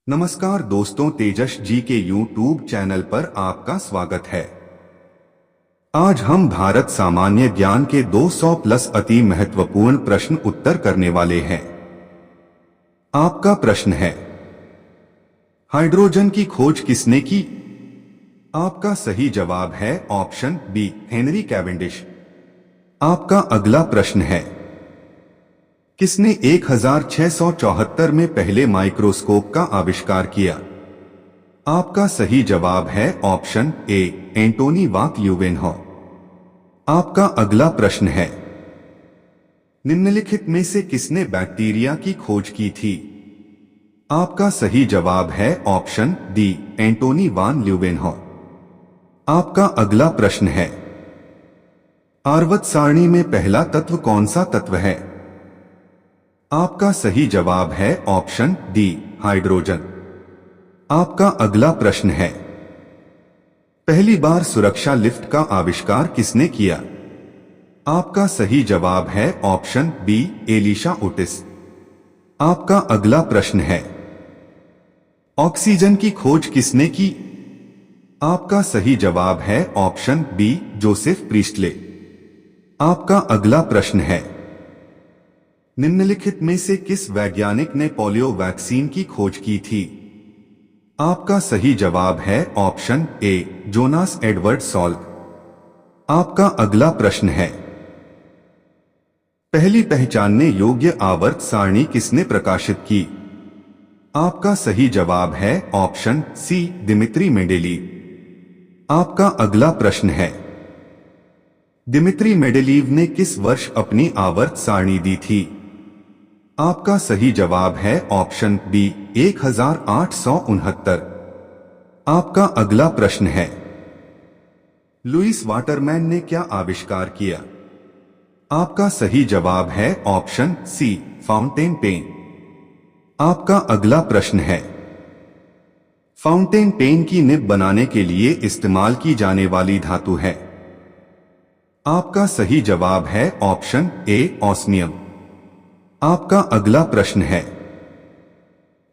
नमस्कार दोस्तों, तेजस जी के YouTube चैनल पर आपका स्वागत है। आज हम भारत सामान्य ज्ञान के 200 प्लस अति महत्वपूर्ण प्रश्न उत्तर करने वाले हैं। आपका प्रश्न है, हाइड्रोजन की खोज किसने की? आपका सही जवाब है ऑप्शन बी, हेनरी कैवेंडिश। आपका अगला प्रश्न है, किसने 1674 में पहले माइक्रोस्कोप का आविष्कार किया? आपका सही जवाब है ऑप्शन ए, एंटोनी वाक ल्यूवेनहॉ। आपका अगला प्रश्न है, निम्नलिखित में से किसने बैक्टीरिया की खोज की थी? आपका सही जवाब है ऑप्शन डी, एंटोनी वान ल्यूवेनहॉ। आपका अगला प्रश्न है, आवर्त सारणी में पहला तत्व कौन सा तत्व है? आपका सही जवाब है ऑप्शन डी, हाइड्रोजन। आपका अगला प्रश्न है, पहली बार सुरक्षा लिफ्ट का आविष्कार किसने किया? आपका सही जवाब है ऑप्शन बी, एलिशा ओटिस। आपका अगला प्रश्न है, ऑक्सीजन की खोज किसने की? आपका सही जवाब है ऑप्शन बी, जोसेफ प्रीस्टले। आपका अगला प्रश्न है, निम्नलिखित में से किस वैज्ञानिक ने पोलियो वैक्सीन की खोज की थी? आपका सही जवाब है ऑप्शन ए, जोनास एडवर्ड सॉल्क। आपका अगला प्रश्न है, पहली पहचानने योग्य आवर्त सारणी किसने प्रकाशित की? आपका सही जवाब है ऑप्शन सी, दिमित्री मेंडेलीव। आपका अगला प्रश्न है, दिमित्री मेंडेलीव ने किस वर्ष अपनी आवर्त सारणी दी थी? आपका सही जवाब है ऑप्शन बी, 1869। आपका अगला प्रश्न है, लुईस वाटरमैन ने क्या आविष्कार किया? आपका सही जवाब है ऑप्शन सी, फाउंटेन पेन। आपका अगला प्रश्न है, फाउंटेन पेन की निब बनाने के लिए इस्तेमाल की जाने वाली धातु है? आपका सही जवाब है ऑप्शन ए, ऑस्मियम। आपका अगला प्रश्न है,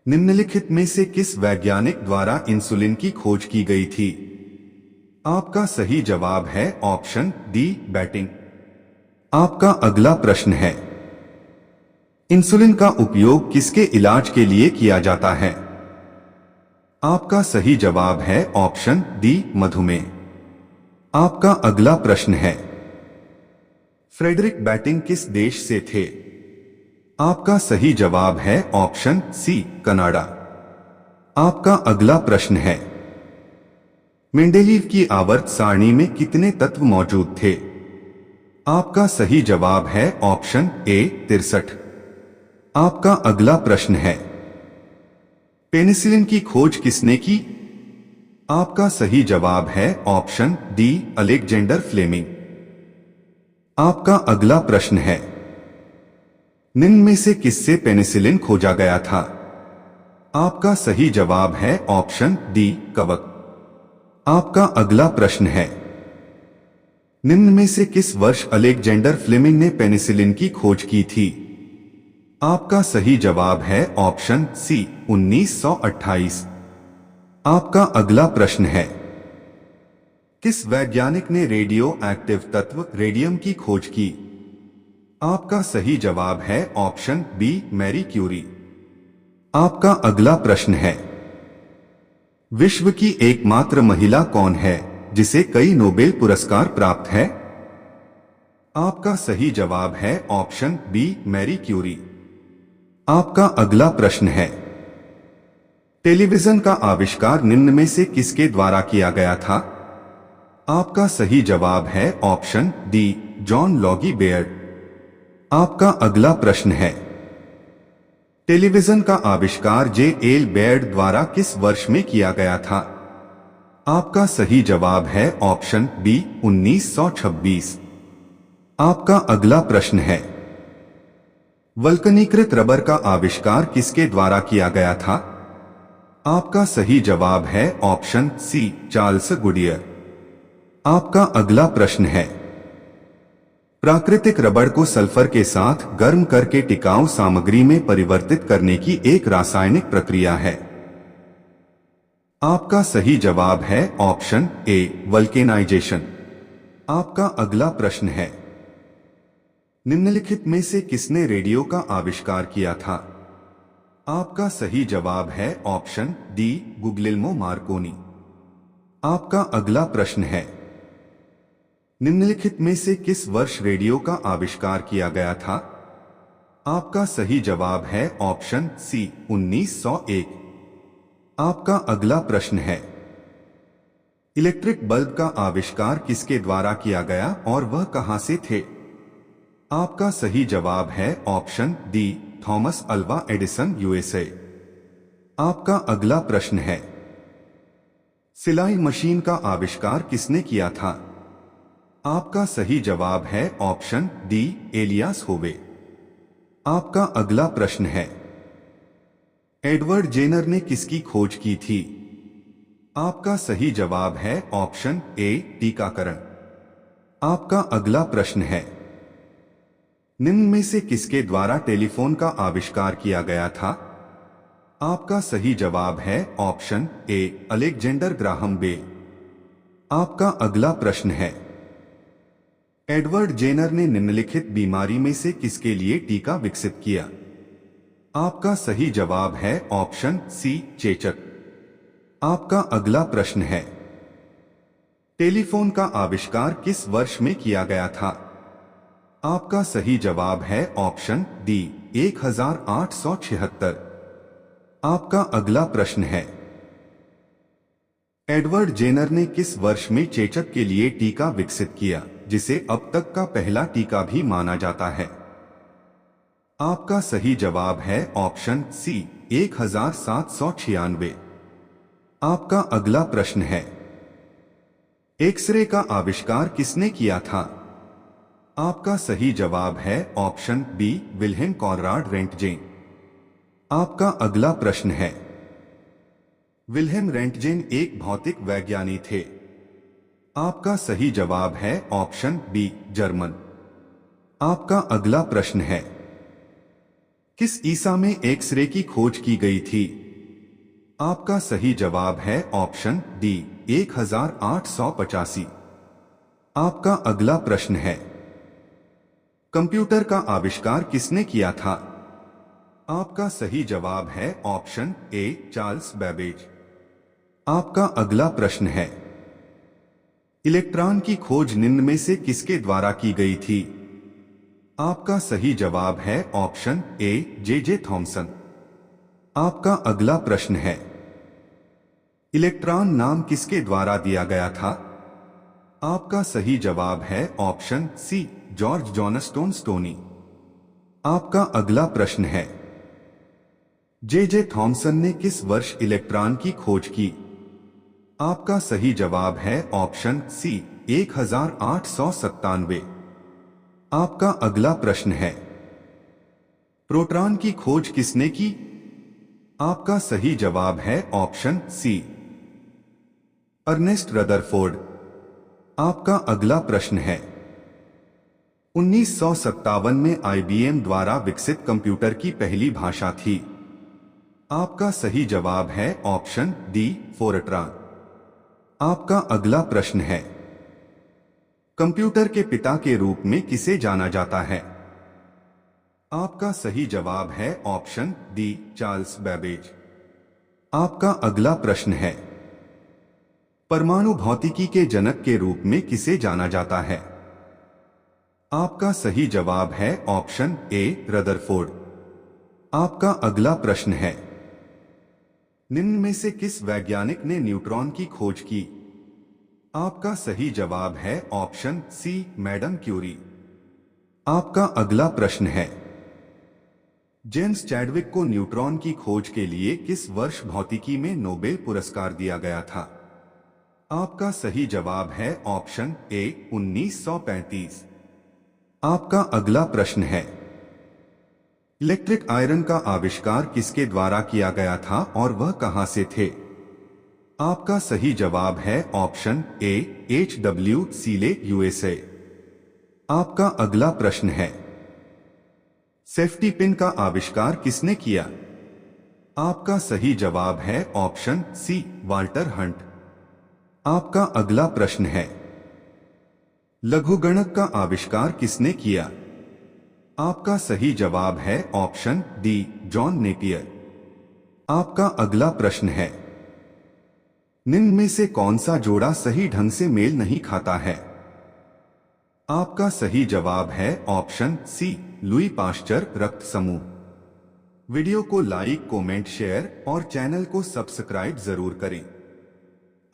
निम्नलिखित में से किस वैज्ञानिक द्वारा इंसुलिन की खोज की गई थी? आपका सही जवाब है ऑप्शन डी, बैटिंग। आपका अगला प्रश्न है, इंसुलिन का उपयोग किसके इलाज के लिए किया जाता है? आपका सही जवाब है ऑप्शन डी, मधुमेह। आपका अगला प्रश्न है, फ्रेडरिक बैटिंग किस देश से थे? आपका सही जवाब है ऑप्शन सी, कनाडा। आपका अगला प्रश्न है, मेंडेलीव की आवर्त सारणी में कितने तत्व मौजूद थे? आपका सही जवाब है ऑप्शन ए, 63। आपका अगला प्रश्न है, पेनिसिलिन की खोज किसने की? आपका सही जवाब है ऑप्शन डी, अलेक्जेंडर फ्लेमिंग। आपका अगला प्रश्न है, निम्न में से किससे पेनिसिलिन खोजा गया था? आपका सही जवाब है ऑप्शन डी, कवक। आपका अगला प्रश्न है, निम्न में से किस वर्ष अलेक्जेंडर फ्लेमिंग ने पेनिसिलिन की खोज की थी? आपका सही जवाब है ऑप्शन सी, 1928। आपका अगला प्रश्न है, किस वैज्ञानिक ने रेडियो एक्टिव तत्व रेडियम की खोज की? आपका सही जवाब है ऑप्शन बी, मैरी क्यूरी। आपका अगला प्रश्न है, विश्व की एकमात्र महिला कौन है जिसे कई नोबेल पुरस्कार प्राप्त है? आपका सही जवाब है ऑप्शन बी, मैरी क्यूरी। आपका अगला प्रश्न है, टेलीविजन का आविष्कार निम्न में से किसके द्वारा किया गया था? आपका सही जवाब है ऑप्शन डी, जॉन लॉगी बेयर्ड। आपका अगला प्रश्न है, टेलीविजन का आविष्कार जे. एल. बेयर्ड द्वारा किस वर्ष में किया गया था? आपका सही जवाब है ऑप्शन बी, 1926। आपका अगला प्रश्न है, वल्कनीकृत रबर का आविष्कार किसके द्वारा किया गया था? आपका सही जवाब है ऑप्शन सी, चार्ल्स गुडियर। आपका अगला प्रश्न है, प्राकृतिक रबड़ को सल्फर के साथ गर्म करके टिकाऊ सामग्री में परिवर्तित करने की एक रासायनिक प्रक्रिया है। आपका सही जवाब है ऑप्शन ए वल्केनाइजेशन। आपका अगला प्रश्न है, निम्नलिखित में से किसने रेडियो का आविष्कार किया था? आपका सही जवाब है ऑप्शन डी गुग्लिल्मो मार्कोनी। आपका अगला प्रश्न है, निम्नलिखित में से किस वर्ष रेडियो का आविष्कार किया गया था? आपका सही जवाब है ऑप्शन सी 1901। आपका अगला प्रश्न है, इलेक्ट्रिक बल्ब का आविष्कार किसके द्वारा किया गया और वह कहां से थे? आपका सही जवाब है option D Thomas Alva Edison USA. आपका अगला प्रश्न है, सिलाई मशीन का आविष्कार किसने किया था? आपका सही जवाब है ऑप्शन डी एलियास होवे। आपका अगला प्रश्न है, एडवर्ड जेनर ने किसकी खोज की थी? आपका सही जवाब है ऑप्शन ए टीकाकरण। आपका अगला प्रश्न है, निम्न में से किसके द्वारा टेलीफोन का आविष्कार किया गया था? आपका सही जवाब है option A Alexander Graham Bell. आपका अगला प्रश्न है, एडवर्ड जेनर ने निम्नलिखित बीमारी में से किसके लिए टीका विकसित किया? आपका सही जवाब है ऑप्शन सी चेचक। आपका अगला प्रश्न है, टेलीफोन का आविष्कार किस वर्ष में किया गया था? आपका सही जवाब है ऑप्शन डी 1876। आपका अगला प्रश्न है, एडवर्ड जेनर ने किस वर्ष में चेचक के लिए टीका विकसित किया, जिसे अब तक का पहला टीका भी माना जाता है? आपका सही जवाब है ऑप्शन सी 1796। आपका अगला प्रश्न है, एक्सरे का आविष्कार किसने किया था? आपका सही जवाब है ऑप्शन बी विल्हेम कॉनराड रेंटजेन। आपका अगला प्रश्न है, विल्हेम रेंटजेन एक भौतिक वैज्ञानी थे। आपका सही जवाब है ऑप्शन बी जर्मन। आपका अगला प्रश्न है, किस ईसा में एक्सरे की खोज की गई थी? आपका सही जवाब है ऑप्शन डी 1885। आपका अगला प्रश्न है, कंप्यूटर का आविष्कार किसने किया था? आपका सही जवाब है ऑप्शन ए चार्ल्स बैबेज। आपका अगला प्रश्न है, इलेक्ट्रॉन की खोज निम्न में से किसके द्वारा की गई थी? आपका सही जवाब है ऑप्शन ए जे थॉमसन। आपका अगला प्रश्न है, इलेक्ट्रॉन नाम किसके द्वारा दिया गया था? आपका सही जवाब है option C George Johnstone Stoney. आपका अगला प्रश्न है, जे थॉमसन ने किस वर्ष इलेक्ट्रॉन की खोज की? आपका सही जवाब है ऑप्शन सी 1897। आपका अगला प्रश्न है, प्रोटॉन की खोज किसने की? आपका सही जवाब है ऑप्शन सी अर्नेस्ट रदरफोर्ड। आपका अगला प्रश्न है, 1957 में आईबीएम द्वारा विकसित कंप्यूटर की पहली भाषा थी। आपका सही जवाब है ऑप्शन डी फोरट्रान। आपका अगला प्रश्न है, कंप्यूटर के पिता के रूप में किसे जाना जाता है? आपका सही जवाब है ऑप्शन डी चार्ल्स बैबेज। आपका अगला प्रश्न है, परमाणु भौतिकी के जनक के रूप में किसे जाना जाता है? आपका सही जवाब है ऑप्शन ए रदरफोर्ड। आपका अगला प्रश्न है, निम्न में से किस वैज्ञानिक ने न्यूट्रॉन की खोज की? आपका सही जवाब है ऑप्शन सी मैडम क्यूरी। आपका अगला प्रश्न है, जेम्स चैडविक को न्यूट्रॉन की खोज के लिए किस वर्ष भौतिकी में नोबेल पुरस्कार दिया गया था? आपका सही जवाब है ऑप्शन ए 1935। आपका अगला प्रश्न है, इलेक्ट्रिक आयरन का आविष्कार किसके द्वारा किया गया था और वह कहां से थे? आपका सही जवाब है ऑप्शन ए HW सीले यूएसए। आपका अगला प्रश्न है, सेफ्टी पिन का आविष्कार किसने किया? आपका सही जवाब है ऑप्शन सी वाल्टर हंट। आपका अगला प्रश्न है, लघुगणक का आविष्कार किसने किया? आपका सही जवाब है ऑप्शन डी जॉन नेपियर। आपका अगला प्रश्न है, निम्न में से कौन सा जोड़ा सही ढंग से मेल नहीं खाता है? आपका सही जवाब है ऑप्शन सी लुई पाश्चर रक्त समूह। वीडियो को लाइक, कमेंट, शेयर और चैनल को सब्सक्राइब जरूर करें।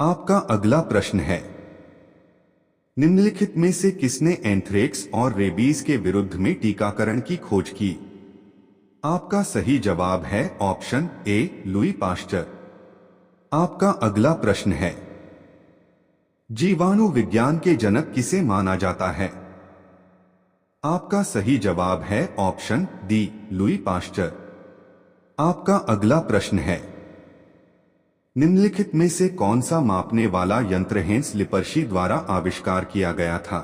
आपका अगला प्रश्न है, निम्नलिखित में से किसने एंथ्रेक्स और रेबीज के विरुद्ध में टीकाकरण की खोज की? आपका सही जवाब है ऑप्शन ए लुई पाश्चर। आपका अगला प्रश्न है, जीवाणु विज्ञान के जनक किसे माना जाता है? आपका सही जवाब है ऑप्शन डी लुई पाश्चर। आपका अगला प्रश्न है, निम्नलिखित में से कौन सा मापने वाला यंत्र हेंस लिपर्शी द्वारा आविष्कार किया गया था?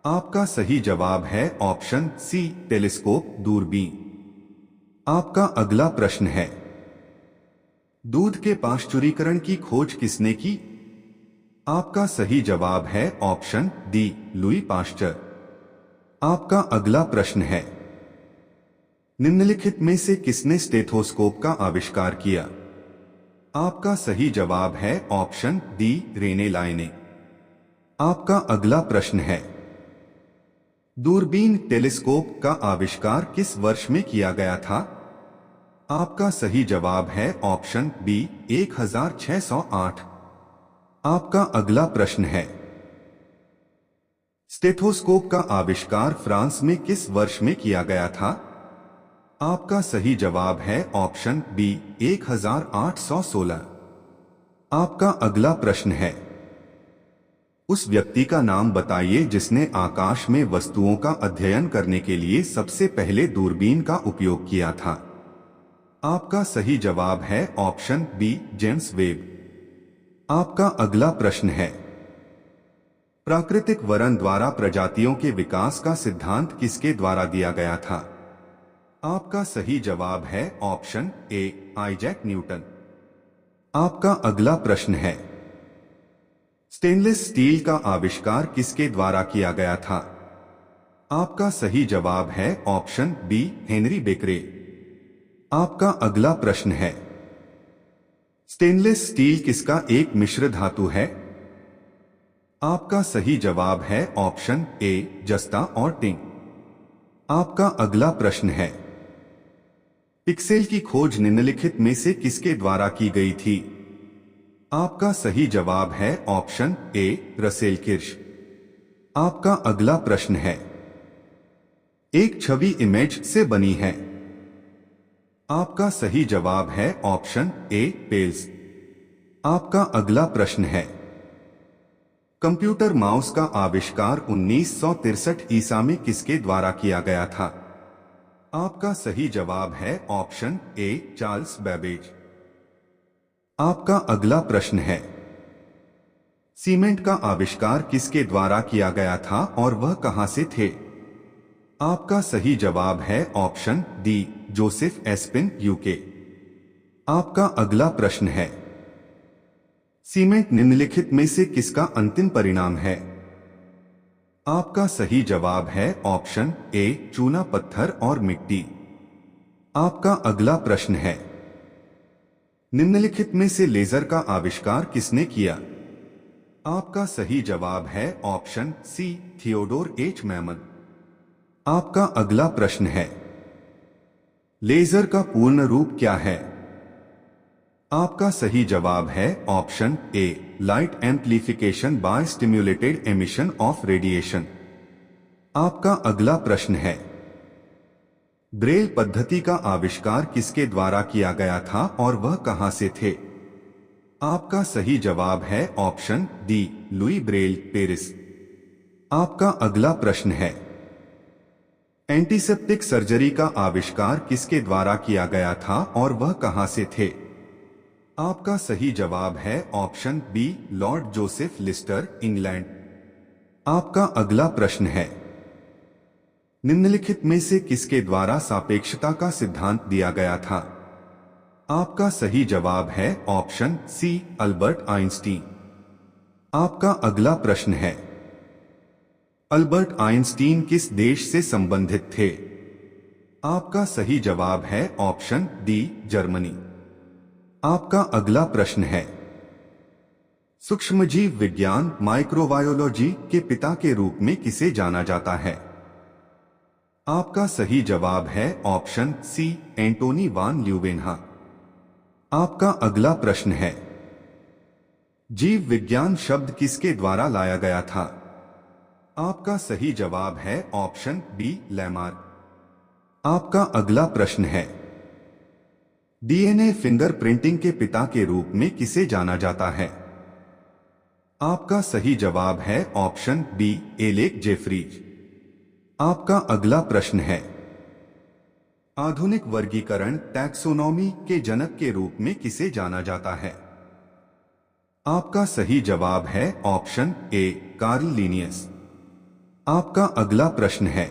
आपका सही जवाब है ऑप्शन सी टेलीस्कोप दूरबीन। आपका अगला प्रश्न है, दूध के पाश्चुरीकरण की खोज किसने की? आपका सही जवाब है ऑप्शन डी लुई पाश्चर। आपका अगला प्रश्न है, निम्नलिखित में से किसने स्टेथोस्कोप का आविष्कार किया? आपका सही जवाब है ऑप्शन डी रेने लायने। आपका अगला प्रश्न है, दूरबीन टेलीस्कोप का आविष्कार किस वर्ष में किया गया था? आपका सही जवाब है ऑप्शन बी 1608। आपका अगला प्रश्न है, स्टेथोस्कोप का आविष्कार फ्रांस में किस वर्ष में किया गया था? आपका सही जवाब है ऑप्शन बी 1816। आपका अगला प्रश्न है, उस व्यक्ति का नाम बताइए जिसने आकाश में वस्तुओं का अध्ययन करने के लिए सबसे पहले दूरबीन का उपयोग किया था। आपका सही जवाब है ऑप्शन बी जेम्स वेब। आपका अगला प्रश्न है, प्राकृतिक वरण द्वारा प्रजातियों के विकास का सिद्धांत किसके द्वारा दिया गया था? आपका सही जवाब है ऑप्शन ए आइजैक न्यूटन। आपका अगला प्रश्न है, स्टेनलेस स्टील का आविष्कार किसके द्वारा किया गया था? आपका सही जवाब है ऑप्शन बी हेनरी बेकरे। आपका अगला प्रश्न है, स्टेनलेस स्टील किसका एक मिश्र धातु है? आपका सही जवाब है ऑप्शन ए जस्ता और टिन। आपका अगला प्रश्न है, पिक्सेल की खोज निम्नलिखित में से किसके द्वारा की गई थी? आपका सही जवाब है ऑप्शन ए रसेल किर्श। आपका अगला प्रश्न है, एक छवि इमेज से बनी है। आपका सही जवाब है ऑप्शन ए पेल्स। आपका अगला प्रश्न है, कंप्यूटर माउस का आविष्कार 1963 ईसा में किसके द्वारा किया गया था? आपका सही जवाब है ऑप्शन ए चार्ल्स बेबेज। आपका अगला प्रश्न है, सीमेंट का आविष्कार किसके द्वारा किया गया था और वह कहां से थे? आपका सही जवाब है ऑप्शन डी जोसेफ एस्पिन यूके। आपका अगला प्रश्न है, सीमेंट निम्नलिखित में से किसका अंतिम परिणाम है? आपका सही जवाब है ऑप्शन ए चूना पत्थर और मिट्टी। आपका अगला प्रश्न है, निम्नलिखित में से लेजर का आविष्कार किसने किया? आपका सही जवाब है ऑप्शन सी थियोडोर एच मैमन। आपका अगला प्रश्न है, लेजर का पूर्ण रूप क्या है? आपका सही जवाब है option A light amplification by stimulated emission of radiation. आपका अगला प्रश्न है, ब्रेल पद्धति का आविष्कार किसके द्वारा किया गया था और वह कहां से थे? आपका सही जवाब है option D Louis Braille Paris. आपका अगला प्रश्न है, एंटीसेप्टिक सर्जरी का आविष्कार किसके द्वारा किया गया था और वह कहां से थे? आपका सही जवाब है option B Lord Joseph Lister England. आपका अगला प्रश्न है, निम्नलिखित में से किसके द्वारा सापेक्षता का सिद्धांत दिया गया था? आपका सही जवाब है ऑप्शन सी अल्बर्ट आइंस्टीन। आपका अगला प्रश्न है, अल्बर्ट आइंस्टीन किस देश से संबंधित थे? आपका सही जवाब है ऑप्शन डी जर्मनी। आपका अगला प्रश्न है, सूक्ष्मजीव विज्ञान माइक्रोबायोलॉजी के पिता के रूप में किसे जाना जाता है? आपका सही जवाब है ऑप्शन सी एंटोनी वान ल्यूवेनहा। आपका अगला प्रश्न है, जीव विज्ञान शब्द किसके द्वारा लाया गया था? आपका सही जवाब है ऑप्शन बी लैमार्क। आपका अगला प्रश्न है, डीएनए फिंगरप्रिंटिंग के पिता के रूप में किसे जाना जाता है? आपका सही जवाब है ऑप्शन बी एलेक जेफरीज। आपका अगला प्रश्न है, आधुनिक वर्गीकरण टैक्सोनॉमी के जनक के रूप में किसे जाना जाता है? आपका सही जवाब है ऑप्शन ए कार्ल लिनियस। आपका अगला प्रश्न है,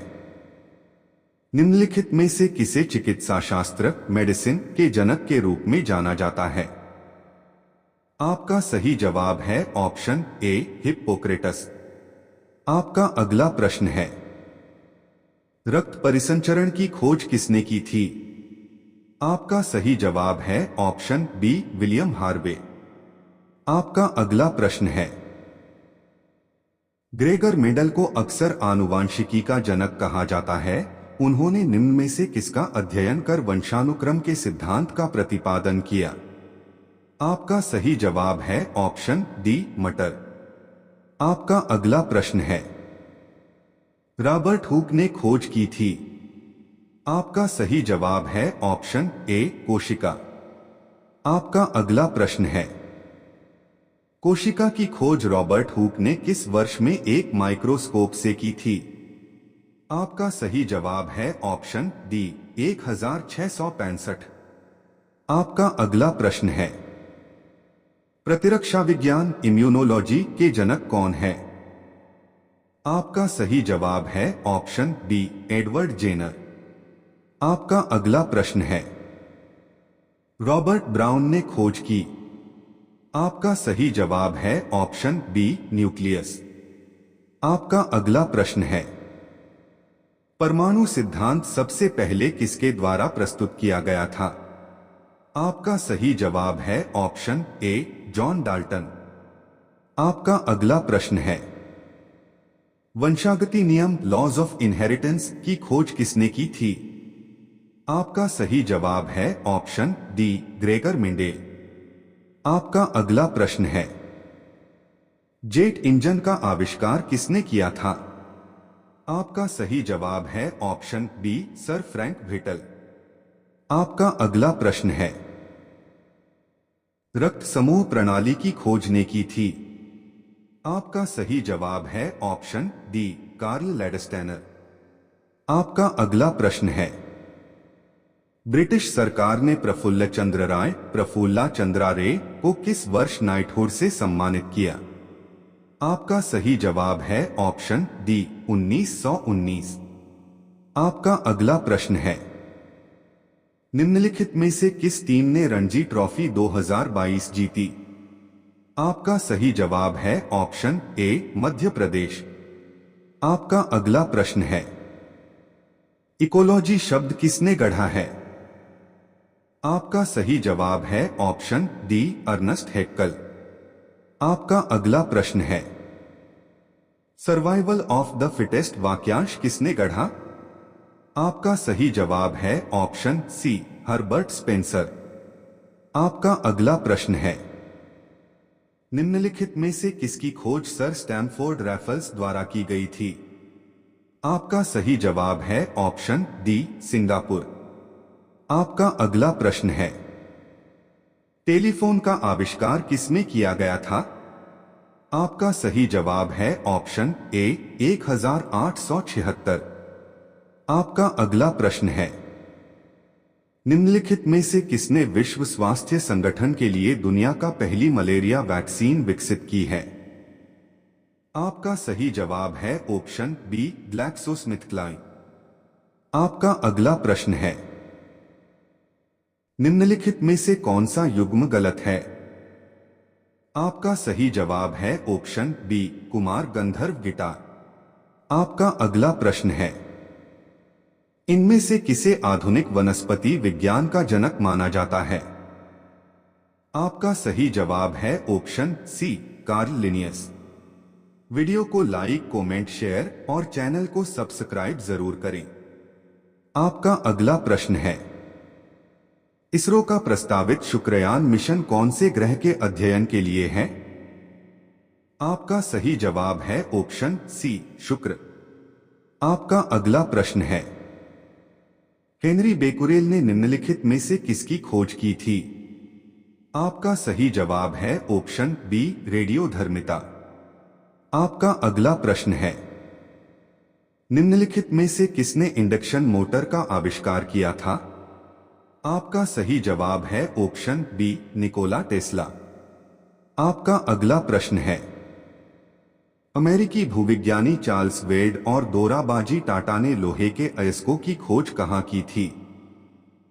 निम्नलिखित में से किसे चिकित्सा शास्त्र मेडिसिन के जनक के रूप में जाना जाता है? आपका सही जवाब है ऑप्शन ए हिप्पोक्रेटस। आपका अगला प्रश्न है, रक्त परिसंचरण की खोज किसने की थी? आपका सही जवाब है ऑप्शन बी विलियम हार्वे। आपका अगला प्रश्न है, ग्रेगर मेंडल को अक्सर आनुवांशिकी का जनक कहा जाता है। उन्होंने निम्न में से किसका अध्ययन कर वंशानुक्रम के सिद्धांत का प्रतिपादन किया? आपका सही जवाब है ऑप्शन डी मटर। आपका अगला प्रश्न है, रॉबर्ट हुक ने खोज की थी। आपका सही जवाब है ऑप्शन ए कोशिका। आपका अगला प्रश्न है, कोशिका की खोज रॉबर्ट हुक ने किस वर्ष में एक माइक्रोस्कोप से की थी? आपका सही जवाब है ऑप्शन डी 1665। आपका अगला प्रश्न है, प्रतिरक्षा विज्ञान इम्यूनोलॉजी के जनक कौन है? आपका सही जवाब है ऑप्शन बी एडवर्ड जेनर। आपका अगला प्रश्न है, रॉबर्ट ब्राउन ने खोज की। आपका सही जवाब है ऑप्शन बी न्यूक्लियस। आपका अगला प्रश्न है, परमाणु सिद्धांत सबसे पहले किसके द्वारा प्रस्तुत किया गया था? आपका सही जवाब है ऑप्शन ए जॉन डाल्टन। आपका अगला प्रश्न है, वंशागति नियम लॉज ऑफ इनहेरिटेंस की खोज किसने की थी? आपका सही जवाब है ऑप्शन डी ग्रेगर मेंडेल। आपका अगला प्रश्न है, जेट इंजन का आविष्कार किसने किया था? आपका सही जवाब है option B sir Frank Whittle. आपका अगला प्रश्न है, रक्त समूह प्रणाली की खोज ने की थी। आपका सही जवाब है ऑप्शन डी कार्ल लैडस्टेनर। आपका अगला प्रश्न है, ब्रिटिश सरकार ने प्रफुल्ल चंद्र राय प्रफुल्ला चंद्रा रे को किस वर्ष नाइटहुड से सम्मानित किया? आपका सही जवाब है ऑप्शन डी 1919। आपका अगला प्रश्न है, निम्नलिखित में से किस टीम ने रणजी ट्रॉफी 2022 जीती? आपका सही जवाब है ऑप्शन ए मध्य प्रदेश। आपका अगला प्रश्न है, इकोलॉजी शब्द किसने गढ़ा है? आपका सही जवाब है ऑप्शन डी अर्नस्ट हैक्कल। आपका अगला प्रश्न है, सर्वाइवल ऑफ द फिटेस्ट वाक्यांश किसने गढ़ा? आपका सही जवाब है ऑप्शन सी हर्बर्ट स्पेंसर। आपका अगला प्रश्न है, निम्नलिखित में से किसकी खोज सर स्टैमफोर्ड रैफल्स द्वारा की गई थी? आपका सही जवाब है ऑप्शन डी सिंगापुर। आपका अगला प्रश्न है, टेलीफोन का आविष्कार किसमें किया गया था? आपका सही जवाब है ऑप्शन ए 1876। आपका अगला प्रश्न है, निम्नलिखित में से किसने विश्व स्वास्थ्य संगठन के लिए दुनिया का पहली मलेरिया वैक्सीन विकसित की है? आपका सही जवाब है ऑप्शन बी ग्लैक्सोस्मिथक्लाइन। आपका अगला प्रश्न है, निम्नलिखित में से कौन सा युग्म गलत है? आपका सही जवाब है option B, Kumar Gandharva guitar. आपका अगला प्रश्न है, इनमें से किसे आधुनिक वनस्पति विज्ञान का जनक माना जाता है? आपका सही जवाब है option C, Carl Linnaeus. Video को लाइक, कमेंट, शेयर और चैनल को सब्सक्राइब जरूर करें। आपका अगला प्रश्न है, इसरो का प्रस्तावित शुक्रयान मिशन कौन से ग्रह के अध्ययन के लिए है? आपका सही जवाब है ऑप्शन सी, शुक्र। आपका अगला प्रश्न है, हेनरी बेकुरेल ने निम्नलिखित में से किसकी खोज की थी? आपका सही जवाब है ऑप्शन बी, रेडियोधर्मिता। आपका अगला प्रश्न है, निम्नलिखित में से किसने इंडक्शन मोटर का आविष्कार किया था? आपका सही जवाब है ऑप्शन बी, निकोला टेस्ला। आपका अगला प्रश्न है, अमेरिकी भूविज्ञानी चार्ल्स वेड और दोराबाजी टाटा ने लोहे के अयस्कों की खोज कहां की थी?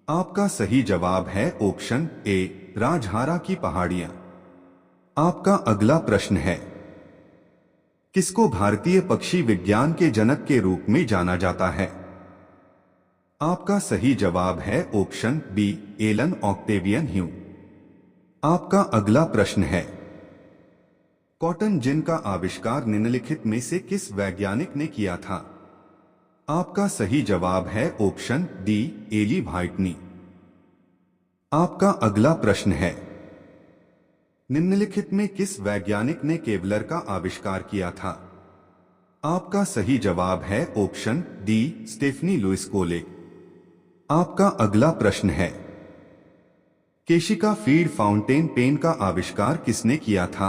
आपका सही जवाब है ऑप्शन ए, राजहारा की पहाड़ियां। आपका अगला प्रश्न है, किसको भारतीय पक्षी विज्ञान के जनक के रूप में जाना जाता है? आपका सही जवाब है ऑप्शन बी, एलन ऑक्टेवियन ह्यू। आपका अगला प्रश्न है, कॉटन जिन का आविष्कार निम्नलिखित में से किस वैज्ञानिक ने किया था? आपका सही जवाब है ऑप्शन डी, एली व्हाइटनी। आपका अगला प्रश्न है, निम्नलिखित में किस वैज्ञानिक ने केवलर का आविष्कार किया था? आपका सही जवाब है ऑप्शन डी, स्टेफनी लुइस कोले। आपका अगला प्रश्न है, केशिका फीड फाउंटेन पेन का आविष्कार किसने किया था?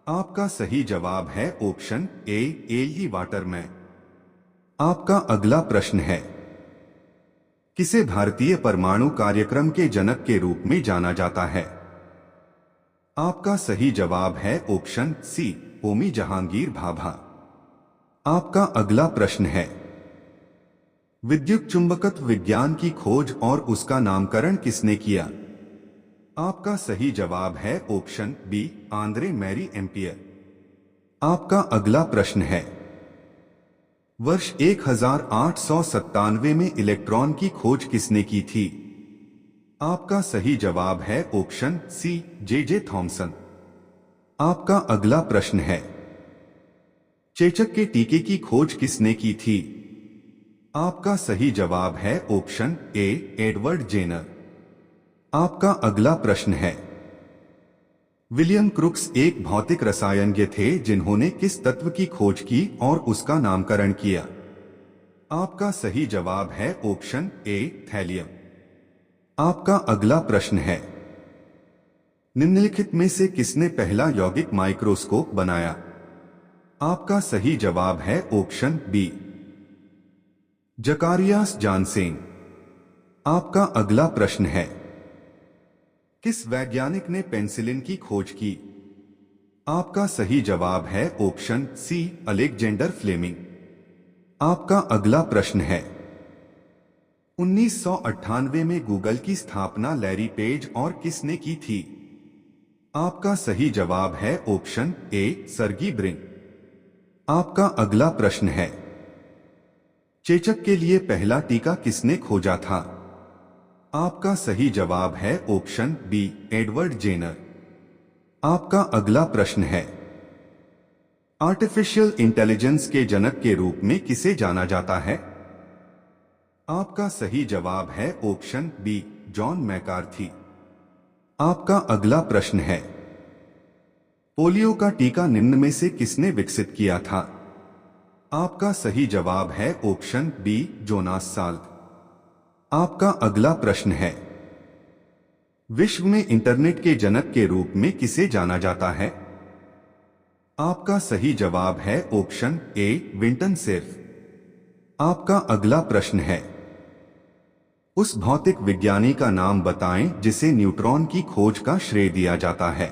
आपका सही जवाब है ऑप्शन ए, एली वाटरमैन। आपका अगला प्रश्न है, किसे भारतीय परमाणु कार्यक्रम के जनक के रूप में जाना जाता है? आपका सही जवाब है ऑप्शन सी, होमी जहांगीर भाभा। आपका अगला प्रश्न है, विद्युत चुंबकत्व विज्ञान की खोज और उसका नामकरण किसने किया? आपका सही जवाब है option B, Andre Marie Ampere. आपका अगला प्रश्न है, वर्ष 1897 में इलेक्ट्रॉन की खोज किसने की थी? आपका सही जवाब है ऑप्शन सी, जे थॉमसन। आपका अगला प्रश्न है, चेचक के टीके की खोज किसने की थी? आपका सही जवाब है ऑप्शन ए, एडवर्ड जेनर। आपका अगला प्रश्न है, विलियम क्रुक्स एक भौतिक रसायनज्ञ थे जिन्होंने किस तत्व की खोज की और उसका नामकरण किया? आपका सही जवाब है ऑप्शन ए, थैलियम। आपका अगला प्रश्न है, निम्नलिखित में से किसने पहला यौगिक माइक्रोस्कोप बनाया? आपका सही जवाब है ऑप्शन बी, जकारियास जानसेन। आपका अगला प्रश्न है, किस वैज्ञानिक ने पेनिसिलिन की खोज की? आपका सही जवाब है ऑप्शन सी, अलेक्जेंडर फ्लेमिंग। आपका अगला प्रश्न है, 1998 में गूगल की स्थापना लैरी पेज और किसने की थी? आपका सही जवाब है ऑप्शन ए, सर्गी ब्रिन। आपका अगला प्रश्न है, चेचक के लिए पहला टीका किसने खोजा था? आपका सही जवाब है ऑप्शन बी, एडवर्ड जेनर। आपका अगला प्रश्न है, आर्टिफिशियल इंटेलिजेंस के जनक के रूप में किसे जाना जाता है? आपका सही जवाब है ऑप्शन बी, जॉन मैकार्थी। आपका अगला प्रश्न है, पोलियो का टीका निम्न में से किसने विकसित किया था? आपका सही जवाब है ऑप्शन बी, जोनास साल्क। आपका अगला प्रश्न है, विश्व में इंटरनेट के जनक के रूप में किसे जाना जाता है? आपका सही जवाब है ऑप्शन ए, विंटन सेर्फ। आपका अगला प्रश्न है, उस भौतिक विज्ञानी का नाम बताएं जिसे न्यूट्रॉन की खोज का श्रेय दिया जाता है।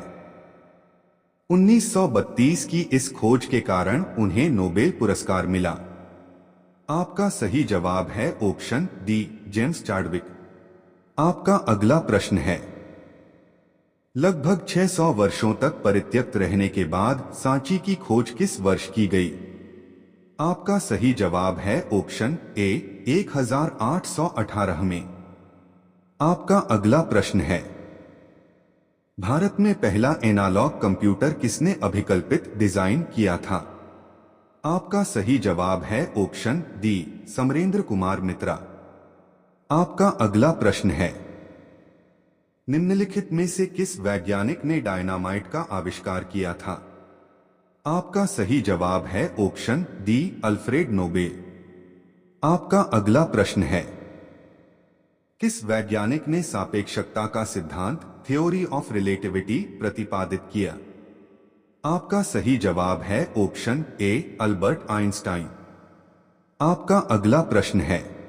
1932 की इस खोज के कारण उन्हें नोबेल पुरस्कार मिला। आपका सही जवाब है ऑप्शन डी, जेम्स चाडविक। आपका अगला प्रश्न है, लगभग 600 वर्षों तक परित्यक्त रहने के बाद सांची की खोज किस वर्ष की गई? आपका सही जवाब है ऑप्शन ए 1818 में। आपका अगला प्रश्न है, भारत में पहला एनालॉग कंप्यूटर किसने अभिकल्पित डिजाइन किया था? आपका सही जवाब है ऑप्शन डी समरेंद्र कुमार मित्रा। आपका अगला प्रश्न है, निम्नलिखित में से किस वैज्ञानिक ने डायनामाइट का आविष्कार किया था? आपका सही जवाब है ऑप्शन डी अल्फ्रेड नोबेल। आपका अगला प्रश्न है, किस वैज्ञानिक ने सापेक्षता का सिद्धांत थ्योरी ऑफ रिलेटिविटी प्रतिपादित किया? आपका सही जवाब है ऑप्शन ए अल्बर्ट आइंस्टाइन। आपका अगला प्रश्न है,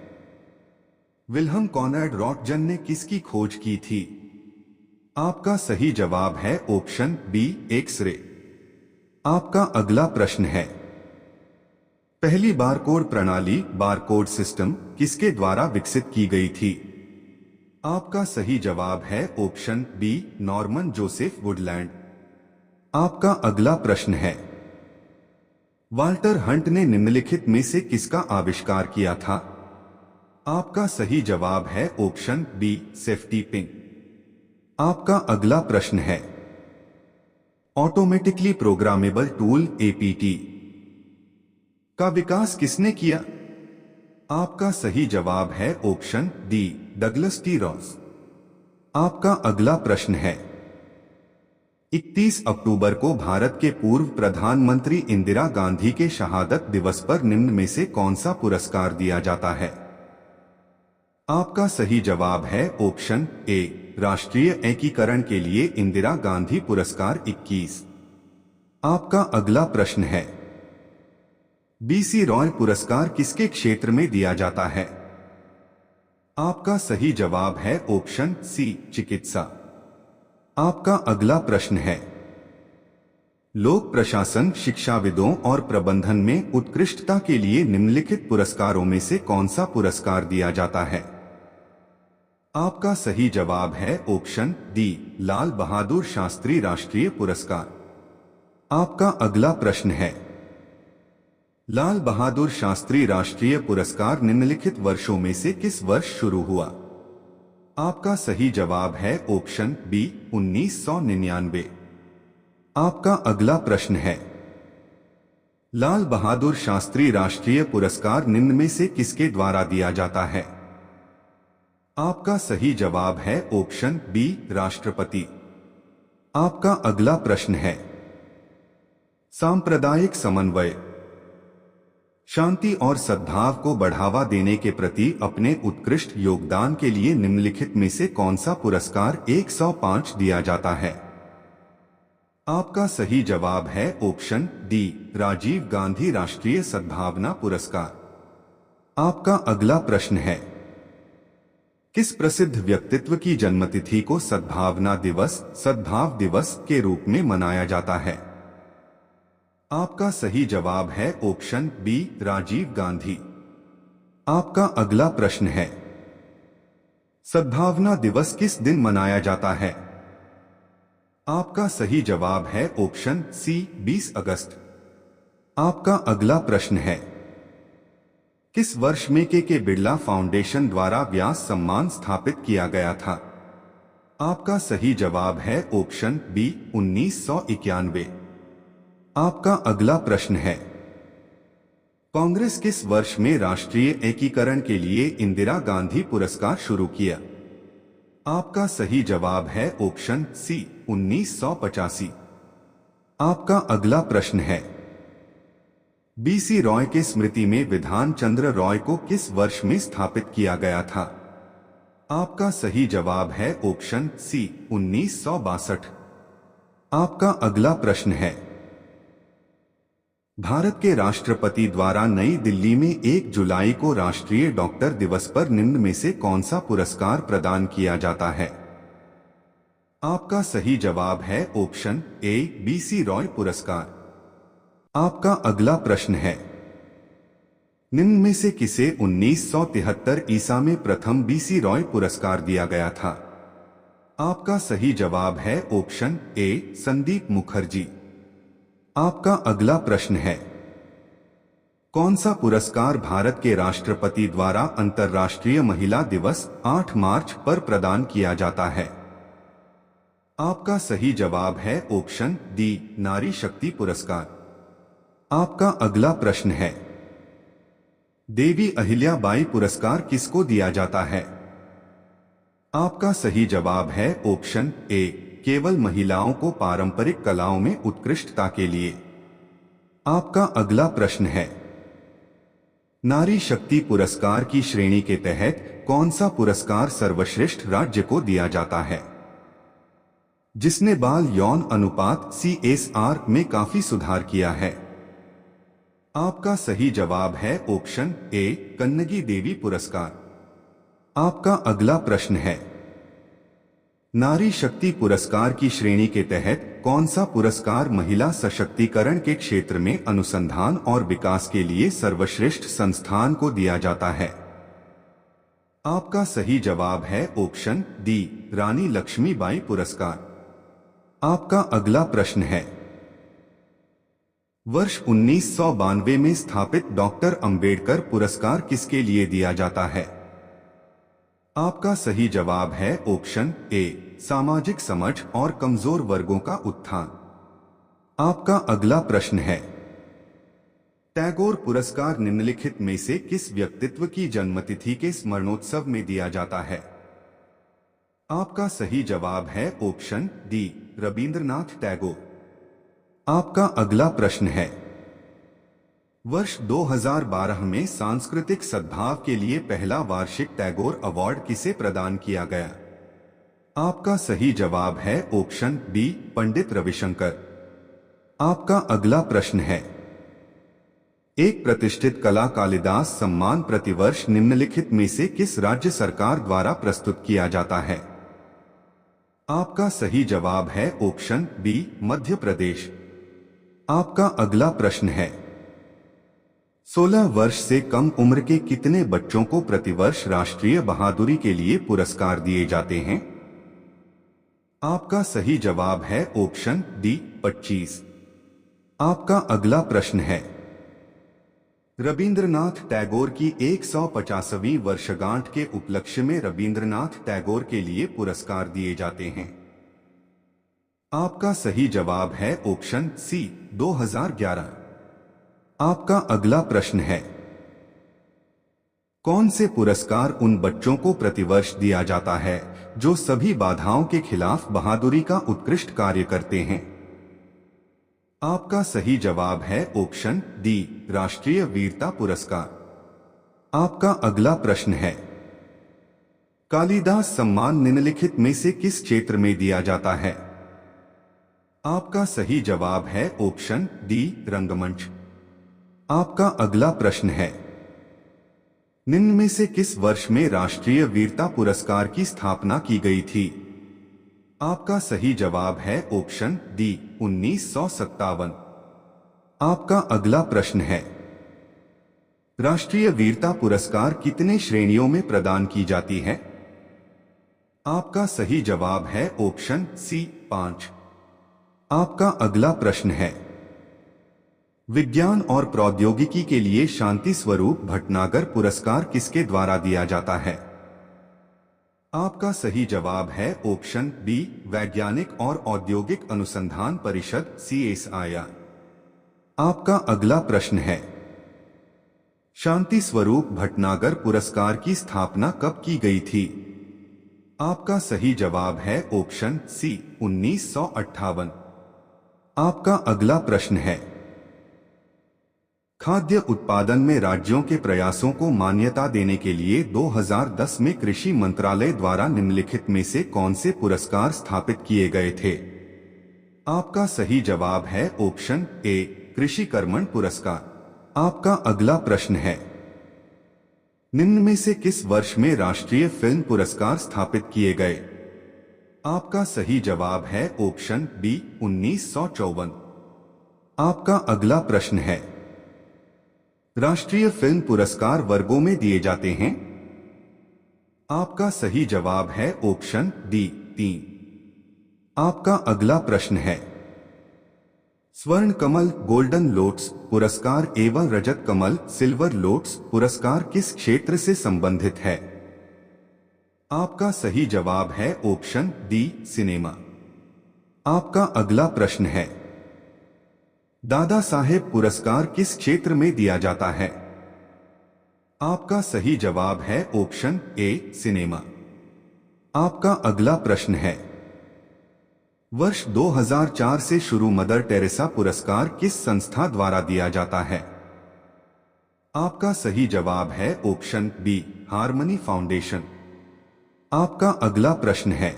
विल्हम कॉनराड रॉटजन ने किसकी खोज की थी? आपका सही जवाब है ऑप्शन बी एक्स-रे। आपका अगला प्रश्न है, पहली बारकोड प्रणाली बारकोड सिस्टम किसके द्वारा विकसित की गई थी? आपका सही जवाब है option B Norman Joseph Woodland. आपका अगला प्रश्न है, वाल्टर हंट ने निम्नलिखित में से किसका आविष्कार किया था? आपका सही जवाब है ऑप्शन बी सेफ्टी पिन। आपका अगला प्रश्न है, ऑटोमेटिकली प्रोग्रामेबल टूल एपीटी का विकास किसने किया? आपका सही जवाब है option D Douglas T Ross. आपका अगला प्रश्न है, 31 अक्टूबर को भारत के पूर्व प्रधानमंत्री इंदिरा गांधी के शहादत दिवस पर निम्न में से कौन सा पुरस्कार दिया जाता है? आपका सही जवाब है ऑप्शन ए राष्ट्रीय एकीकरण के लिए इंदिरा गांधी पुरस्कार 21। आपका अगला प्रश्न है, बीसी रॉय पुरस्कार किसके क्षेत्र में दिया जाता है? आपका सही जवाब है ऑप्शन सी चिकित्सा। आपका अगला प्रश्न है, लोक प्रशासन शिक्षाविदों और प्रबंधन में उत्कृष्टता के लिए निम्नलिखित पुरस्कारों में से कौन सा पुरस्कार दिया जाता है? आपका सही जवाब है ऑप्शन डी लाल बहादुर शास्त्री राष्ट्रीय पुरस्कार। आपका अगला प्रश्न है, लाल बहादुर शास्त्री राष्ट्रीय पुरस्कार निम्नलिखित वर्षों में से किस वर्ष शुरू हुआ? आपका सही जवाब है ऑप्शन बी 1999। आपका अगला प्रश्न है, लाल बहादुर शास्त्री राष्ट्रीय पुरस्कार निम्न में से किसके द्वारा दिया जाता है? आपका सही जवाब है ऑप्शन बी राष्ट्रपति। आपका अगला प्रश्न है, सांप्रदायिक समन्वय शांति और सद्भाव को बढ़ावा देने के प्रति अपने उत्कृष्ट योगदान के लिए निम्नलिखित में से कौन सा पुरस्कार 105 दिया जाता है? आपका सही जवाब है ऑप्शन डी राजीव गांधी राष्ट्रीय सद्भावना पुरस्कार। आपका अगला प्रश्न है, किस प्रसिद्ध व्यक्तित्व की जन्मतिथि को सद्भावना दिवस सद्भाव दिवस के रूप में मनाया जाता है? आपका सही जवाब है ऑप्शन बी राजीव गांधी। आपका अगला प्रश्न है, सद्भावना दिवस किस दिन मनाया जाता है? आपका सही जवाब है ऑप्शन सी 20 अगस्त। आपका अगला प्रश्न है, किस वर्ष में के बिरला फाउंडेशन द्वारा व्यास सम्मान स्थापित किया गया था? आपका सही जवाब है ऑप्शन बी 1991। आपका अगला प्रश्न है, कांग्रेस किस वर्ष में राष्ट्रीय एकीकरण के लिए इंदिरा गांधी पुरस्कार शुरू किया? आपका सही जवाब है ऑप्शन सी 1985। आपका अगला प्रश्न है, बीसी रॉय के स्मृति में विधान चंद्र रॉय को किस वर्ष में स्थापित किया गया था? आपका सही जवाब है ऑप्शन सी 1962। आपका अगला प्रश्न है, भारत के राष्ट्रपति द्वारा नई दिल्ली में 1 जुलाई को राष्ट्रीय डॉक्टर दिवस पर निम्न में से कौन सा पुरस्कार प्रदान किया जाता है? आपका सही जवाब है ऑप्शन ए बीसी रॉय पुरस्कार। आपका अगला प्रश्न है, निम्न में से किसे 1973 ईसा में प्रथम बीसी रॉय पुरस्कार दिया गया था? आपका सही जवाब है ऑप्शन ए संदीप मुखर्जी। आपका अगला प्रश्न है, कौन सा पुरस्कार भारत के राष्ट्रपति द्वारा अंतर्राष्ट्रीय महिला दिवस 8 मार्च पर प्रदान किया जाता है? आपका सही जवाब है ऑप्शन डी नारी शक्ति पुरस्कार। आपका अगला प्रश्न है, देवी अहिल्याबाई पुरस्कार किसको दिया जाता है? आपका सही जवाब है ऑप्शन ए केवल महिलाओं को पारंपरिक कलाओं में उत्कृष्टता के लिए। आपका अगला प्रश्न है, नारी शक्ति पुरस्कार की श्रेणी के तहत कौन सा पुरस्कार सर्वश्रेष्ठ राज्य को दिया जाता है जिसने बाल यौन अनुपात CSR में काफी सुधार किया है? आपका सही जवाब है ऑप्शन ए कन्नगी देवी पुरस्कार। आपका अगला प्रश्न है, नारी शक्ति पुरस्कार की श्रेणी के तहत कौन सा पुरस्कार महिला सशक्तिकरण के क्षेत्र में अनुसंधान और विकास के लिए सर्वश्रेष्ठ संस्थान को दिया जाता है? आपका सही जवाब है ऑप्शन डी रानी लक्ष्मीबाई पुरस्कार। आपका अगला प्रश्न है, वर्ष 1992 में स्थापित डॉक्टर अंबेडकर पुरस्कार किसके लिए दिया जाता है? आपका सही जवाब है ऑप्शन ए सामाजिक समझ और कमजोर वर्गों का उत्थान। आपका अगला प्रश्न है, टैगोर पुरस्कार निम्नलिखित में से किस व्यक्तित्व की जन्मतिथि के स्मरणोत्सव में दिया जाता है? आपका सही जवाब है ऑप्शन डी रविंद्रनाथ टैगोर। आपका अगला प्रश्न है, वर्ष 2012 में सांस्कृतिक सद्भाव के लिए पहला वार्षिक टैगोर अवार्ड किसे प्रदान किया गया? आपका सही जवाब है ऑप्शन बी पंडित रविशंकर। आपका अगला प्रश्न है, एक प्रतिष्ठित कला कालिदास सम्मान प्रतिवर्ष निम्नलिखित में से किस राज्य सरकार द्वारा प्रस्तुत किया जाता है? आपका सही जवाब है ऑप्शन बी मध्य प्रदेश। आपका अगला प्रश्न है, 16 वर्ष से कम उम्र के कितने बच्चों को प्रतिवर्ष राष्ट्रीय बहादुरी के लिए पुरस्कार दिए जाते हैं? आपका सही जवाब है ऑप्शन डी 25। आपका अगला प्रश्न है, रविंद्रनाथ टैगोर की 150वीं वर्षगांठ के उपलक्ष्य में रविंद्रनाथ टैगोर के लिए पुरस्कार दिए जाते हैं? आपका सही जवाब है ऑप्शन सी 2011। आपका अगला प्रश्न है, कौन से पुरस्कार उन बच्चों को प्रतिवर्ष दिया जाता है जो सभी बाधाओं के खिलाफ बहादुरी का उत्कृष्ट कार्य करते हैं? आपका सही जवाब है ऑप्शन डी राष्ट्रीय वीरता पुरस्कार। आपका अगला प्रश्न है, कालिदास सम्मान निम्नलिखित में से किस क्षेत्र में दिया जाता है? आपका सही जवाब है ऑप्शन डी रंगमंच। आपका अगला प्रश्न है, निम्न में से किस वर्ष में राष्ट्रीय वीरता पुरस्कार की स्थापना की गई थी? आपका सही जवाब है ऑप्शन डी 1957। आपका अगला प्रश्न है, राष्ट्रीय वीरता पुरस्कार कितने श्रेणियों में प्रदान की जाती है? आपका सही जवाब है ऑप्शन सी 5। आपका अगला प्रश्न है, विज्ञान और प्रौद्योगिकी के लिए शांति स्वरूप भटनागर पुरस्कार किसके द्वारा दिया जाता है? आपका सही जवाब है ऑप्शन बी वैज्ञानिक और औद्योगिक अनुसंधान परिषद CSIR। आपका अगला प्रश्न है, शांति स्वरूप भटनागर पुरस्कार की स्थापना कब की गई थी? आपका सही जवाब है ऑप्शन सी 1958। आपका अगला प्रश्न है, खाद्य उत्पादन में राज्यों के प्रयासों को मान्यता देने के लिए 2010 में कृषि मंत्रालय द्वारा निम्नलिखित में से कौन से पुरस्कार स्थापित किए गए थे? आपका सही जवाब है ऑप्शन ए कृषि कर्मण पुरस्कार। आपका अगला प्रश्न है, निम्न में से किस वर्ष में राष्ट्रीय फिल्म पुरस्कार स्थापित किए गए? आपका सही जवाब है ऑप्शन बी 1954। आपका अगला प्रश्न है, राष्ट्रीय फिल्म पुरस्कार वर्गों में दिए जाते हैं? आपका सही जवाब है ऑप्शन डी 3। आपका अगला प्रश्न है, स्वर्ण कमल गोल्डन लोटस पुरस्कार एवं रजत कमल सिल्वर लोटस पुरस्कार किस क्षेत्र से संबंधित है? आपका सही जवाब है ऑप्शन डी सिनेमा। आपका अगला प्रश्न है, दादा साहेब पुरस्कार किस क्षेत्र में दिया जाता है? आपका सही जवाब है ऑप्शन ए सिनेमा। आपका अगला प्रश्न है, वर्ष 2004 से शुरू मदर टेरेसा पुरस्कार किस संस्था द्वारा दिया जाता है? आपका सही जवाब है ऑप्शन बी हार्मनी फाउंडेशन। आपका अगला प्रश्न है,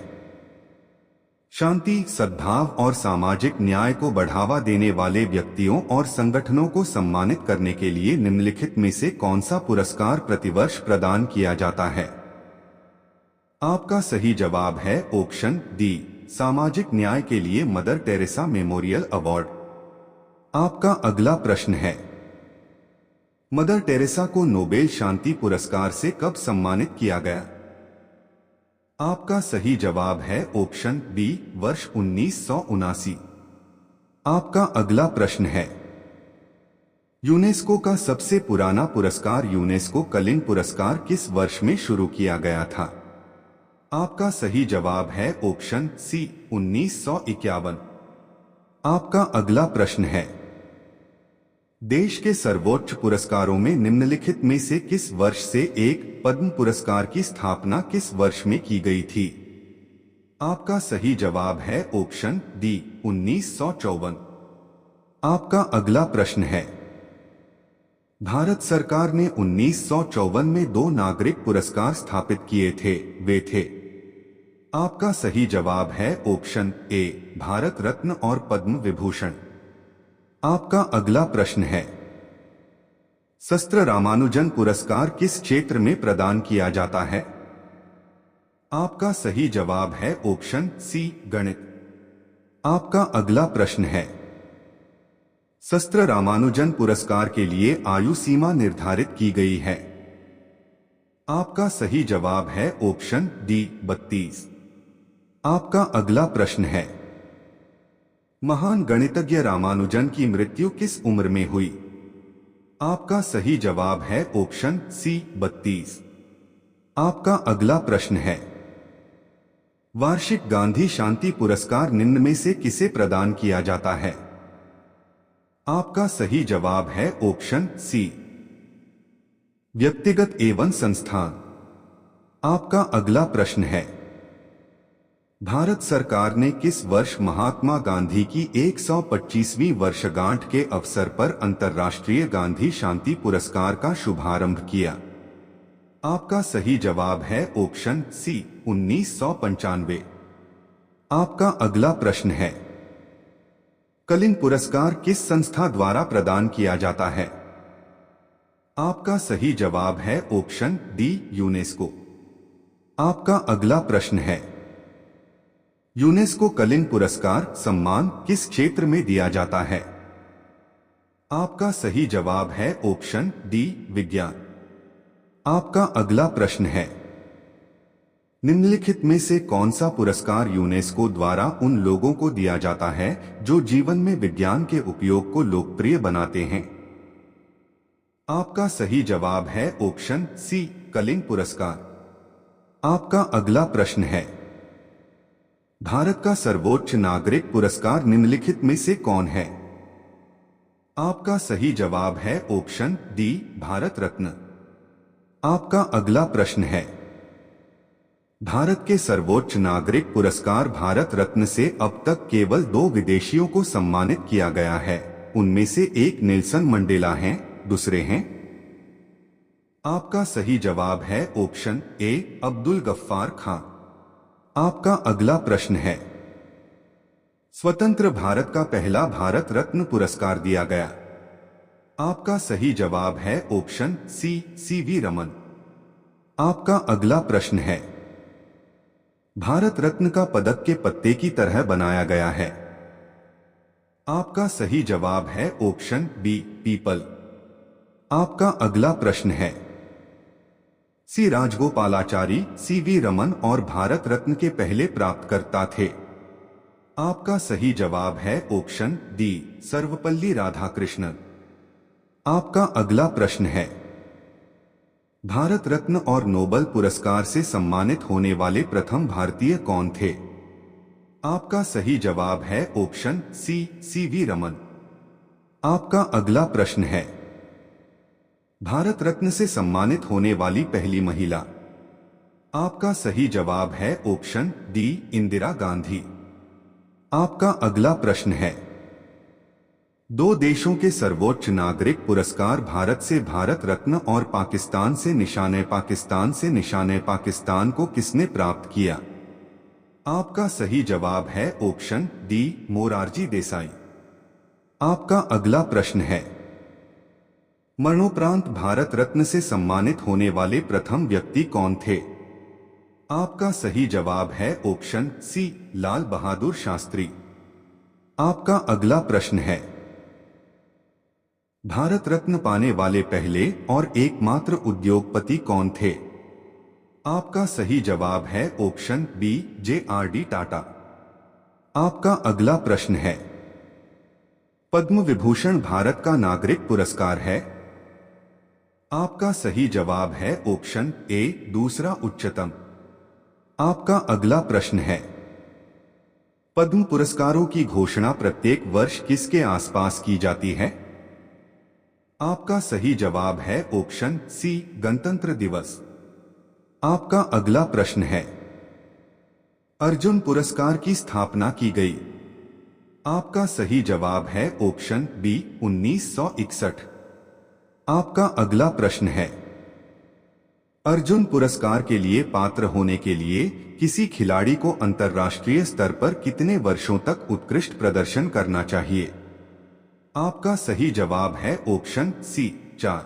शांति सद्भाव और सामाजिक न्याय को बढ़ावा देने वाले व्यक्तियों और संगठनों को सम्मानित करने के लिए निम्नलिखित में से कौन सा पुरस्कार प्रतिवर्ष प्रदान किया जाता है? आपका सही जवाब है ऑप्शन डी सामाजिक न्याय के लिए मदर टेरेसा मेमोरियल अवार्ड। आपका अगला प्रश्न है, मदर टेरेसा को नोबेल शांति पुरस्कार से कब सम्मानित किया गया? आपका सही जवाब है ऑप्शन बी वर्ष 1979। आपका अगला प्रश्न है, यूनेस्को का सबसे पुराना पुरस्कार यूनेस्को कलिंग पुरस्कार किस वर्ष में शुरू किया गया था? आपका सही जवाब है ऑप्शन सी 1951। आपका अगला प्रश्न है, देश के सर्वोच्च पुरस्कारों में निम्नलिखित में से किस वर्ष से एक पद्म पुरस्कार की स्थापना किस वर्ष में की गई थी? आपका सही जवाब है ऑप्शन डी 1954। आपका अगला प्रश्न है, भारत सरकार ने 1954 में 2 नागरिक पुरस्कार स्थापित किए थे, वे थे? आपका सही जवाब है ऑप्शन ए भारत रत्न और पद्म विभूषण। आपका अगला प्रश्न है, शस्त्र रामानुजन पुरस्कार किस क्षेत्र में प्रदान किया जाता है? आपका सही जवाब है ऑप्शन सी गणित। आपका अगला प्रश्न है, शस्त्र रामानुजन पुरस्कार के लिए आयु सीमा निर्धारित की गई है? आपका सही जवाब है ऑप्शन डी 32। आपका अगला प्रश्न है, महान गणितज्ञ रामानुजन की मृत्यु किस उम्र में हुई? आपका सही जवाब है ऑप्शन सी 32। आपका अगला प्रश्न है, वार्षिक गांधी शांति पुरस्कार निम्न में से किसे प्रदान किया जाता है? आपका सही जवाब है ऑप्शन सी व्यक्तिगत एवं संस्थान। आपका अगला प्रश्न है, भारत सरकार ने किस वर्ष महात्मा गांधी की 125वीं वर्षगांठ के अवसर पर अंतर्राष्ट्रीय गांधी शांति पुरस्कार का शुभारंभ किया? आपका सही जवाब है ऑप्शन सी 1995। आपका अगला प्रश्न है, कलिंग पुरस्कार किस संस्था द्वारा प्रदान किया जाता है? आपका सही जवाब है ऑप्शन डी यूनेस्को। आपका अगला प्रश्न है, यूनेस्को कलिंग पुरस्कार सम्मान किस क्षेत्र में दिया जाता है? आपका सही जवाब है ऑप्शन डी विज्ञान। आपका अगला प्रश्न है, निम्नलिखित में से कौन सा पुरस्कार यूनेस्को द्वारा उन लोगों को दिया जाता है जो जीवन में विज्ञान के उपयोग को लोकप्रिय बनाते हैं? आपका सही जवाब है ऑप्शन सी कलिंग पुरस्कार। आपका अगला प्रश्न है, भारत का सर्वोच्च नागरिक पुरस्कार निम्नलिखित में से कौन है? आपका सही जवाब है ऑप्शन डी भारत रत्न। आपका अगला प्रश्न है, भारत के सर्वोच्च नागरिक पुरस्कार भारत रत्न से अब तक केवल 2 विदेशियों को सम्मानित किया गया है, उनमें से एक नेल्सन मंडेला हैं, दूसरे हैं? आपका सही जवाब है ऑप्शन ए अब्दुल गफ्फार खां। आपका अगला प्रश्न है, स्वतंत्र भारत का पहला भारत रत्न पुरस्कार दिया गया? आपका सही जवाब है ऑप्शन सी सीवी रमन। आपका अगला प्रश्न है, भारत रत्न का पदक के पत्ते की तरह बनाया गया है? आपका सही जवाब है ऑप्शन बी पीपल। आपका अगला प्रश्न है, सी राजगोपालाचारी, सीवी रमन और भारत रत्न के पहले प्राप्तकर्ता थे। आपका सही जवाब है ऑप्शन डी, सर्वपल्ली राधाकृष्णन। आपका अगला प्रश्न है, भारत रत्न और नोबेल पुरस्कार से सम्मानित होने वाले प्रथम भारतीय कौन थे? आपका सही जवाब है ऑप्शन सी, सीवी रमन। आपका अगला प्रश्न है, भारत रत्न से सम्मानित होने वाली पहली महिला। आपका सही जवाब है ऑप्शन डी, इंदिरा गांधी। आपका अगला प्रश्न है, दो देशों के सर्वोच्च नागरिक पुरस्कार भारत से भारत रत्न और पाकिस्तान से निशाने पाकिस्तान को किसने प्राप्त किया? आपका सही जवाब है ऑप्शन डी, मोरारजी देसाई। आपका अगला प्रश्न है, मरणोपरांत भारत रत्न से सम्मानित होने वाले प्रथम व्यक्ति कौन थे? आपका सही जवाब है ऑप्शन सी, लाल बहादुर शास्त्री। आपका अगला प्रश्न है, भारत रत्न पाने वाले पहले और एकमात्र उद्योगपति कौन थे? आपका सही जवाब है ऑप्शन बी, जे.आर.डी. टाटा। आपका अगला प्रश्न है, पद्म विभूषण भारत का नागरिक पुरस्कार है? आपका सही जवाब है ऑप्शन ए, दूसरा उच्चतम। आपका अगला प्रश्न है, पद्म पुरस्कारों की घोषणा प्रत्येक वर्ष किसके आसपास की जाती है? आपका सही जवाब है ऑप्शन सी, गणतंत्र दिवस। आपका अगला प्रश्न है, अर्जुन पुरस्कार की स्थापना की गई? आपका सही जवाब है ऑप्शन बी, 1961। आपका अगला प्रश्न है, अर्जुन पुरस्कार के लिए पात्र होने के लिए किसी खिलाड़ी को अंतर्राष्ट्रीय स्तर पर कितने वर्षों तक उत्कृष्ट प्रदर्शन करना चाहिए? आपका सही जवाब है ऑप्शन सी, 4।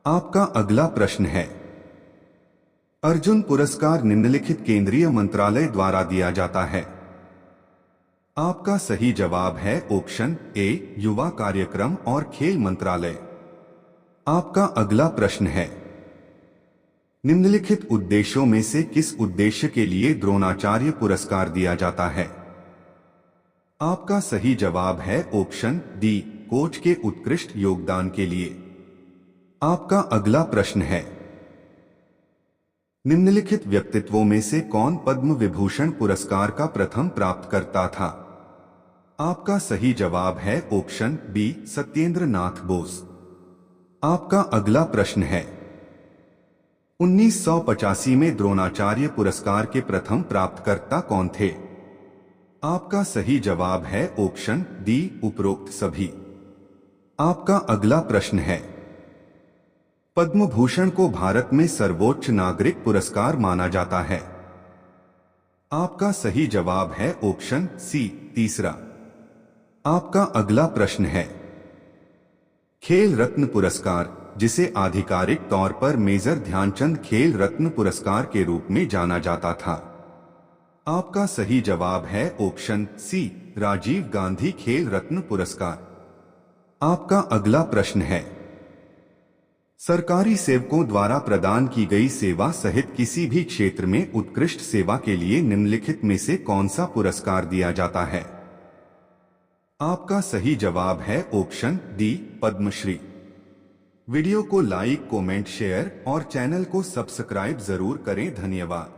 आपका अगला प्रश्न है, अर्जुन पुरस्कार निम्नलिखित केंद्रीय मंत्रालय द्वारा दिया जाता है? आपका सही जवाब है ऑप्शन ए, युवा कार्यक्रम और खेल मंत्रालय। आपका अगला प्रश्न है, निम्नलिखित उद्देश्यों में से किस उद्देश्य के लिए द्रोणाचार्य पुरस्कार दिया जाता है? आपका सही जवाब है ऑप्शन डी, कोच के उत्कृष्ट योगदान के लिए। आपका अगला प्रश्न है, निम्नलिखित व्यक्तित्वों में से कौन पद्म विभूषण पुरस्कार का प्रथम प्राप्तकर्ता था? आपका सही जवाब है ऑप्शन बी, सत्येंद्र नाथ बोस। आपका अगला प्रश्न है, 1985 में द्रोणाचार्य पुरस्कार के प्रथम प्राप्तकर्ता कौन थे? आपका सही जवाब है ऑप्शन डी, उपरोक्त सभी। आपका अगला प्रश्न है, पद्म भूषण को भारत में सर्वोच्च नागरिक पुरस्कार माना जाता है? आपका सही जवाब है ऑप्शन सी, तीसरा। आपका अगला प्रश्न है, खेल रत्न पुरस्कार, जिसे आधिकारिक तौर पर मेजर ध्यानचंद खेल रत्न पुरस्कार के रूप में जाना जाता था? आपका सही जवाब है ऑप्शन सी, राजीव गांधी खेल रत्न पुरस्कार। आपका अगला प्रश्न है, सरकारी सेवकों द्वारा प्रदान की गई सेवा सहित किसी भी क्षेत्र में उत्कृष्ट सेवा के लिए निम्नलिखित में से कौन सा पुरस्कार दिया जाता है? आपका सही जवाब है ऑप्शन डी, पद्मश्री। वीडियो को लाइक, कमेंट, शेयर और चैनल को सब्सक्राइब जरूर करें। धन्यवाद।